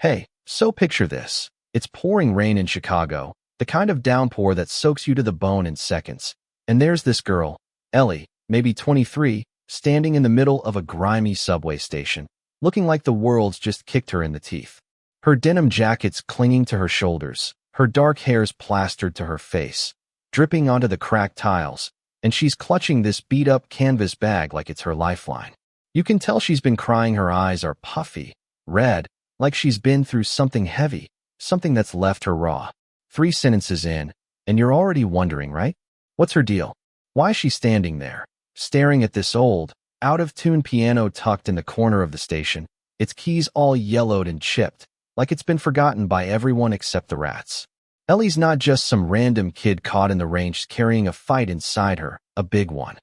Hey, so picture this. It's pouring rain in Chicago, the kind of downpour that soaks you to the bone in seconds. And there's this girl, Ellie, maybe 23, standing in the middle of a grimy subway station, looking like the world's just kicked her in the teeth. Her denim jacket's clinging to her shoulders, her dark hair's plastered to her face, dripping onto the cracked tiles, and she's clutching this beat-up canvas bag like it's her lifeline. You can tell she's been crying. Her eyes are puffy, red, like she's been through something heavy, something that's left her raw. 3 sentences in, and you're already wondering, right? What's her deal? Why is she standing there, staring at this old, out-of-tune piano tucked in the corner of the station, its keys all yellowed and chipped, like it's been forgotten by everyone except the rats? Ellie's not just some random kid caught in the rain. She's carrying a fight inside her, a big one.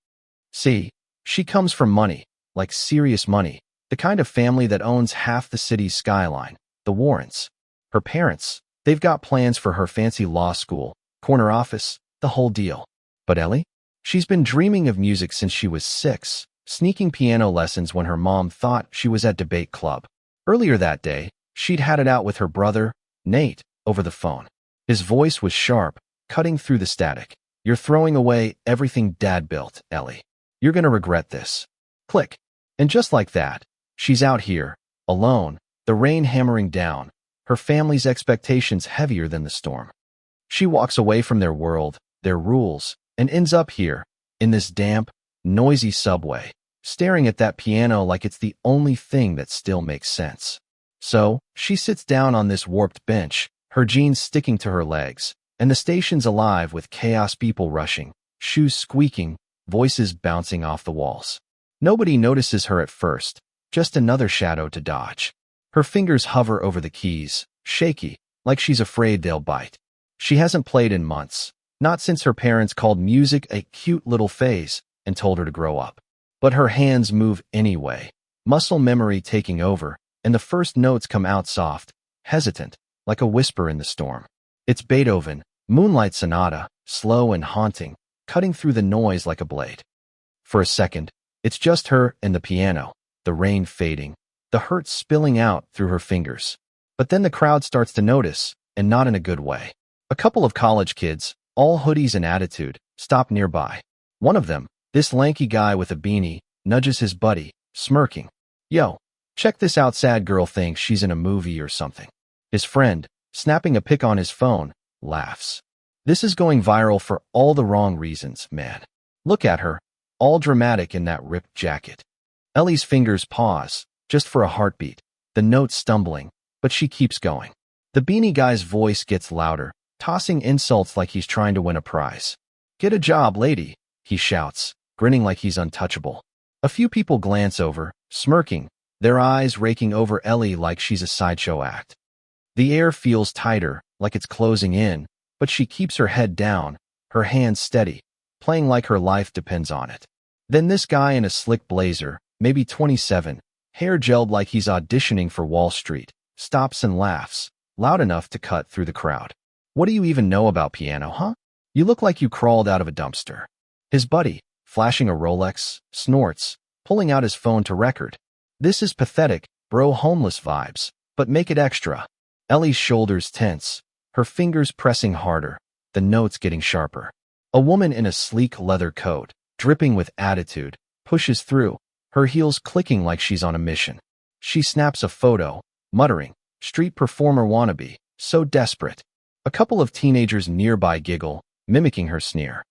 See, she comes from money, like serious money, the kind of family that owns half the city's skyline, the Warrens. Her parents, they've got plans for her fancy law school, corner office, the whole deal. But Ellie? She's been dreaming of music since she was 6, sneaking piano lessons when her mom thought she was at debate club. Earlier that day, she'd had it out with her brother, Nate, over the phone. His voice was sharp, cutting through the static. You're throwing away everything Dad built, Ellie. You're gonna regret this. Click. And just like that, she's out here, alone, the rain hammering down, her family's expectations heavier than the storm. She walks away from their world, their rules, and ends up here, in this damp, noisy subway, staring at that piano like it's the only thing that still makes sense. So, she sits down on this warped bench, her jeans sticking to her legs, and the station's alive with chaos, people rushing, shoes squeaking, voices bouncing off the walls. Nobody notices her at first, just another shadow to dodge. Her fingers hover over the keys, shaky, like she's afraid they'll bite. She hasn't played in months, not since her parents called music a cute little phase and told her to grow up. But her hands move anyway, muscle memory taking over, and the first notes come out soft, hesitant, like a whisper in the storm. It's Beethoven, Moonlight Sonata, slow and haunting, cutting through the noise like a blade. For a second, it's just her and the piano, the rain fading, the hurt spilling out through her fingers. But then the crowd starts to notice, and not in a good way. A couple of college kids, all hoodies and attitude, stop nearby. One of them, this lanky guy with a beanie, nudges his buddy, smirking. Yo, check this out. Sad girl thinks she's in a movie or something. His friend, snapping a pic on his phone, laughs. This is going viral for all the wrong reasons, man. Look at her, all dramatic in that ripped jacket. Ellie's fingers pause, just for a heartbeat, the notes stumbling, but she keeps going. The beanie guy's voice gets louder, tossing insults like he's trying to win a prize. Get a job, lady, he shouts, grinning like he's untouchable. A few people glance over, smirking, their eyes raking over Ellie like she's a sideshow act. The air feels tighter, like it's closing in, but she keeps her head down, her hands steady, playing like her life depends on it. Then this guy in a slick blazer, maybe 27, hair gelled like he's auditioning for Wall Street, stops and laughs, loud enough to cut through the crowd. What do you even know about piano, huh? You look like you crawled out of a dumpster. His buddy, flashing a Rolex, snorts, pulling out his phone to record. This is pathetic, bro, homeless vibes, but make it extra. Ellie's shoulders tense, her fingers pressing harder, the notes getting sharper. A woman in a sleek leather coat, dripping with attitude, pushes through, her heels clicking like she's on a mission. She snaps a photo, muttering, street performer wannabe, so desperate. A couple of teenagers nearby giggle, mimicking her sneer.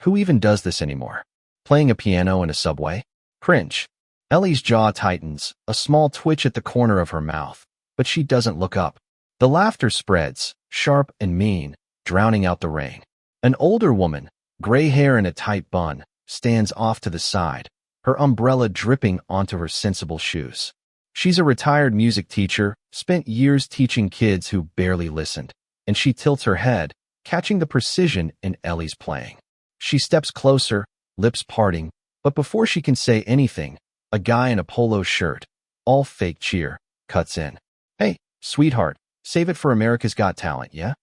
Who even does this anymore? Playing a piano in a subway? Cringe. Ellie's jaw tightens, a small twitch at the corner of her mouth, but she doesn't look up. The laughter spreads, sharp and mean, drowning out the rain. An older woman, gray hair in a tight bun, stands off to the side, her umbrella dripping onto her sensible shoes. She's a retired music teacher, spent years teaching kids who barely listened, and she tilts her head, catching the precision in Ellie's playing. She steps closer, lips parting, but before she can say anything, a guy in a polo shirt, all fake cheer, cuts in. Hey, sweetheart, save it for America's Got Talent, yeah?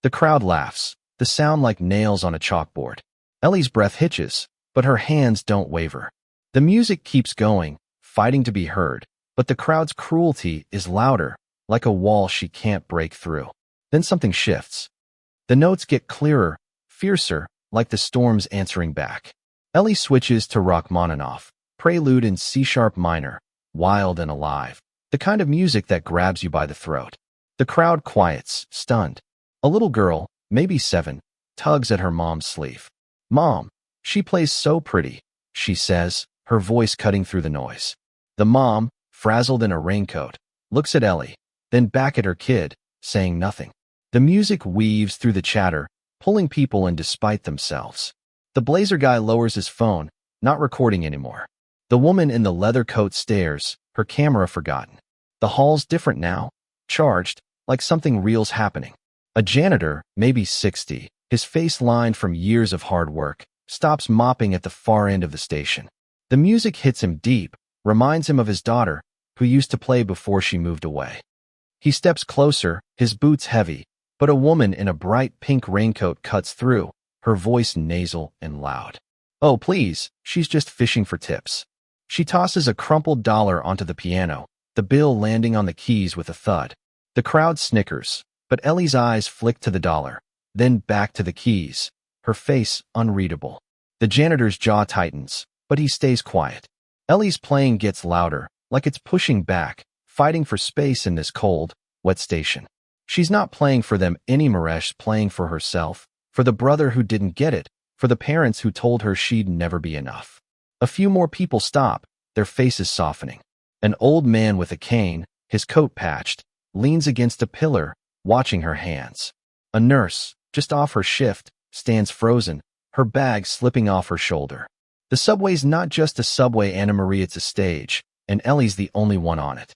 The crowd laughs, the sound like nails on a chalkboard. Ellie's breath hitches, but her hands don't waver. The music keeps going, fighting to be heard, but the crowd's cruelty is louder, like a wall she can't break through. Then something shifts. The notes get clearer, fiercer, like the storm's answering back. Ellie switches to Rachmaninoff, prelude in C-sharp minor, wild and alive, the kind of music that grabs you by the throat. The crowd quiets, stunned. A little girl, maybe 7, tugs at her mom's sleeve. "Mom, she plays so pretty," she says, her voice cutting through the noise. The mom, frazzled in a raincoat, looks at Ellie, then back at her kid, saying nothing. The music weaves through the chatter, pulling people in despite themselves. The blazer guy lowers his phone, not recording anymore. The woman in the leather coat stares, her camera forgotten. The hall's different now, charged, like something real's happening. A janitor, maybe 60, his face lined from years of hard work, stops mopping at the far end of the station. The music hits him deep, reminds him of his daughter, who used to play before she moved away. He steps closer, his boots heavy, but a woman in a bright pink raincoat cuts through, her voice nasal and loud. "Oh, please, she's just fishing for tips." She tosses a crumpled dollar onto the piano, the bill landing on the keys with a thud. The crowd snickers, but Ellie's eyes flick to the dollar, then back to the keys, her face unreadable. The janitor's jaw tightens, but he stays quiet. Ellie's playing gets louder, like it's pushing back, fighting for space in this cold, wet station. She's not playing for them anymore, playing for herself, for the brother who didn't get it, for the parents who told her she'd never be enough. A few more people stop, their faces softening. An old man with a cane, his coat patched, leans against a pillar, watching her hands. A nurse, just off her shift, stands frozen, her bag slipping off her shoulder. The subway's not just a subway, Anna Marie, it's a stage, and Ellie's the only one on it.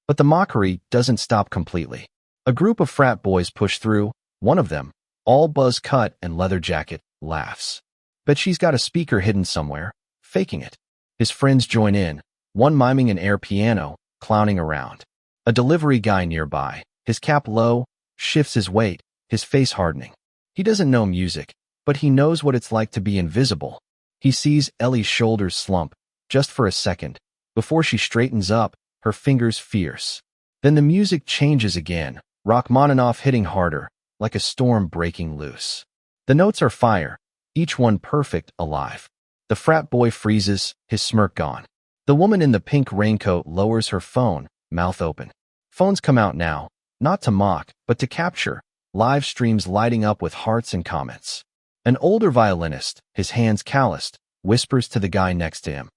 But the mockery doesn't stop completely. A group of frat boys push through, one of them, all buzz cut and leather jacket, laughs. Bet she's got a speaker hidden somewhere, faking it. His friends join in, one miming an air piano, clowning around. A delivery guy nearby, his cap low, shifts his weight, his face hardening. He doesn't know music, but he knows what it's like to be invisible. He sees Ellie's shoulders slump, just for a second, before she straightens up, her fingers fierce. Then the music changes again, Rachmaninoff hitting harder, like a storm breaking loose. The notes are fire, each one perfect, alive. The frat boy freezes, his smirk gone. The woman in the pink raincoat lowers her phone, mouth open. Phones come out now, not to mock, but to capture, live streams lighting up with hearts and comments. An older violinist, his hands calloused, whispers to the guy next to him.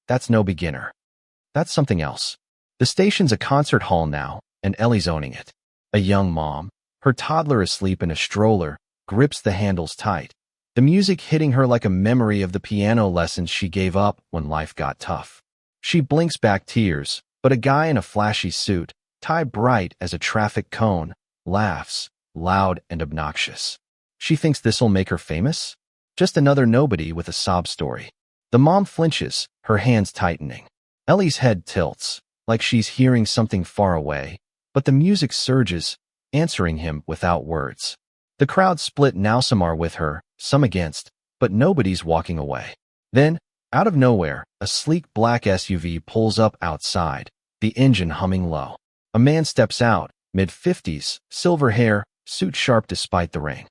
"That's no beginner. That's something else." The station's a concert hall now, and Ellie's owning it. A young mom, her toddler asleep in a stroller, grips the handles tight. The music hitting her like a memory of the piano lessons she gave up when life got tough. She blinks back tears, but a guy in a flashy suit, tie bright as a traffic cone, laughs, loud and obnoxious. She thinks this'll make her famous? Just another nobody with a sob story. The mom flinches, her hands tightening. Ellie's head tilts, like she's hearing something far away, but the music surges, answering him without words. The crowd split, now some are with her, some against, but nobody's walking away. Then, out of nowhere, a sleek black SUV pulls up outside, the engine humming low. A man steps out, mid-50s, silver hair, suit sharp despite the rain.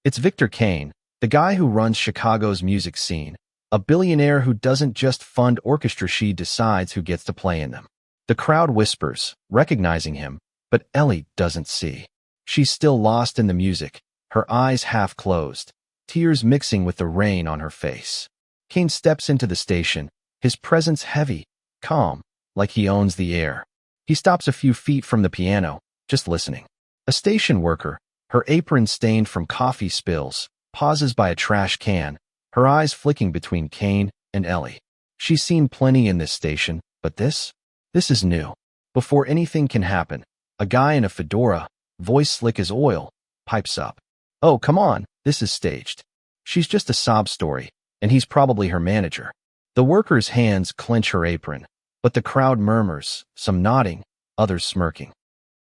It's Victor Kane, the guy who runs Chicago's music scene, a billionaire who doesn't just fund orchestras, she decides who gets to play in them. The crowd whispers, recognizing him, but Ellie doesn't see. She's still lost in the music, her eyes half closed, tears mixing with the rain on her face. Kane steps into the station, his presence heavy, calm, like he owns the air. He stops a few feet from the piano, just listening. A station worker, her apron stained from coffee spills, pauses by a trash can, her eyes flicking between Kane and Ellie. She's seen plenty in this station, but this is new. Before anything can happen, a guy in a fedora, voice slick as oil, pipes up. "Oh, come on, this is staged." She's just a sob story, and he's probably her manager. The worker's hands clench her apron, but the crowd murmurs, some nodding, others smirking.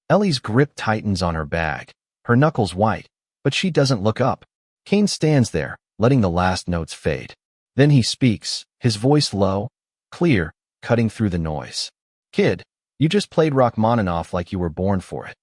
Ellie's grip tightens on her bag, her knuckles white, but she doesn't look up. Kane stands there, letting the last notes fade. Then he speaks, his voice low, clear, cutting through the noise. "Kid, You just played Rachmaninoff like you were born for it.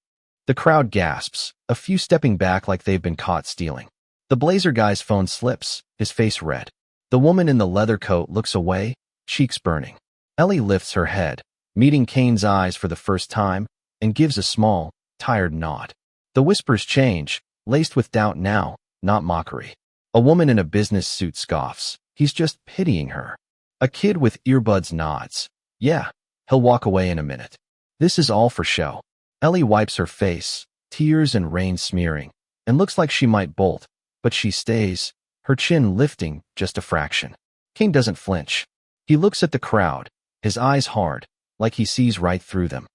The crowd gasps, a few stepping back like they've been caught stealing. The blazer guy's phone slips, his face red. The woman in the leather coat looks away, cheeks burning. Ellie lifts her head, meeting Kane's eyes for the first time, and gives a small, tired nod. The whispers change, laced with doubt now, not mockery. A woman in a business suit scoffs. He's just pitying her. A kid with earbuds nods. Yeah, he'll walk away in a minute. This is all for show. Ellie wipes her face, tears and rain smearing, and looks like she might bolt, but she stays, her chin lifting just a fraction. Kane doesn't flinch. He looks at the crowd, his eyes hard, like he sees right through them.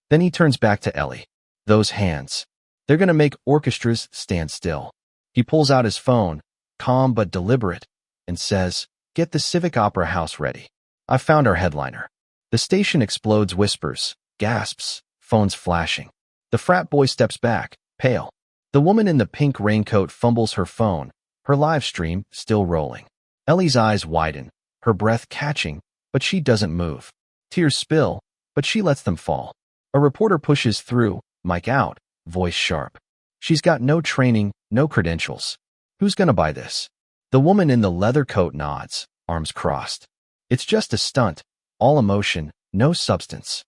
Then he turns back to Ellie. Those hands. They're gonna make orchestras stand still. He pulls out his phone, calm but deliberate, and says, "Get the Civic Opera House ready. I've found our headliner." The station explodes whispers, gasps, phones flashing. The frat boy steps back, pale. The woman in the pink raincoat fumbles her phone, her live stream still rolling. Ellie's eyes widen, her breath catching, but she doesn't move. Tears spill, but she lets them fall. A reporter pushes through, mic out, voice sharp. She's got no training, no credentials. Who's gonna buy this? The woman in the leather coat nods, arms crossed. It's just a stunt, all emotion, no substance.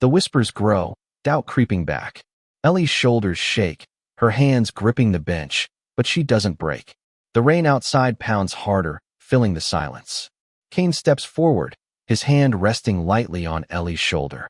The whispers grow, doubt creeping back. Ellie's shoulders shake, her hands gripping the bench, but she doesn't break. The rain outside pounds harder, filling the silence. Kane steps forward, his hand resting lightly on Ellie's shoulder.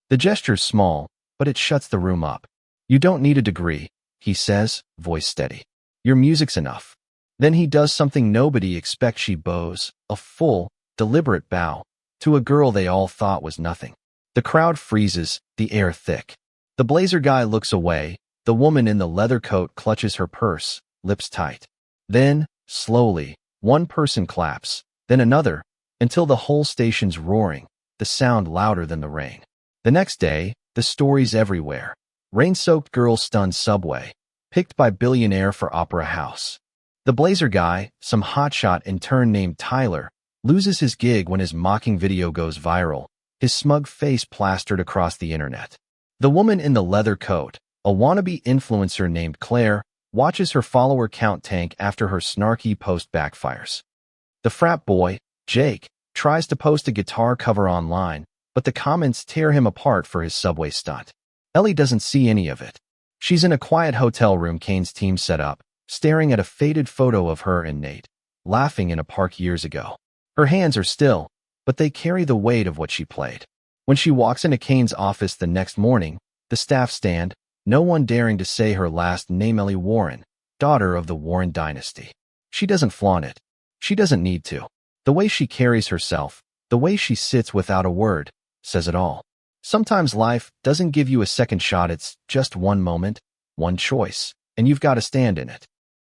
The gesture's small, but it shuts the room up. "You don't need a degree," he says, voice steady. "Your music's enough." Then he does something nobody expects. She bows, a full, deliberate bow, to a girl they all thought was nothing. The crowd freezes, the air thick. The blazer guy looks away, the woman in the leather coat clutches her purse, lips tight. Then, slowly, one person claps, then another, until the whole station's roaring, the sound louder than the rain. The next day, the stories everywhere. Rain-soaked girl stunned subway, picked by Billionaire for Opera House. The blazer guy, some hotshot intern named Tyler, loses his gig when his mocking video goes viral, his smug face plastered across the internet. The woman in the leather coat, a wannabe influencer named Claire, watches her follower count tank after her snarky post backfires. The frat boy, Jake, tries to post a guitar cover online, but the comments tear him apart for his subway stunt. Ellie doesn't see any of it. She's in a quiet hotel room Kane's team set up, staring at a faded photo of her and Nate, laughing in a park years ago. Her hands are still, but they carry the weight of what she played. When she walks into Kane's office the next morning, the staff stand, no one daring to say her last name. Ellie Warren, daughter of the Warren dynasty. She doesn't flaunt it. She doesn't need to. The way she carries herself, the way she sits without a word, says it all. Sometimes life doesn't give you a second shot. It's just one moment, one choice, and you've got to stand in it.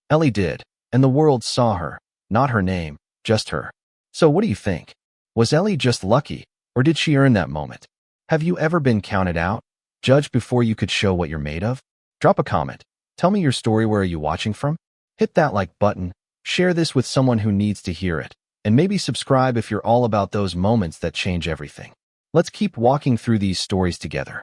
Ellie did, and the world saw her, not her name, just her. So what do you think? Was Ellie just lucky, or did she earn that moment? Have you ever been counted out? Judged before you could show what you're made of? Drop a comment. Tell me your story. Where are you watching from? Hit that like button, share this with someone who needs to hear it, and maybe subscribe if you're all about those moments that change everything. Let's keep walking through these stories together.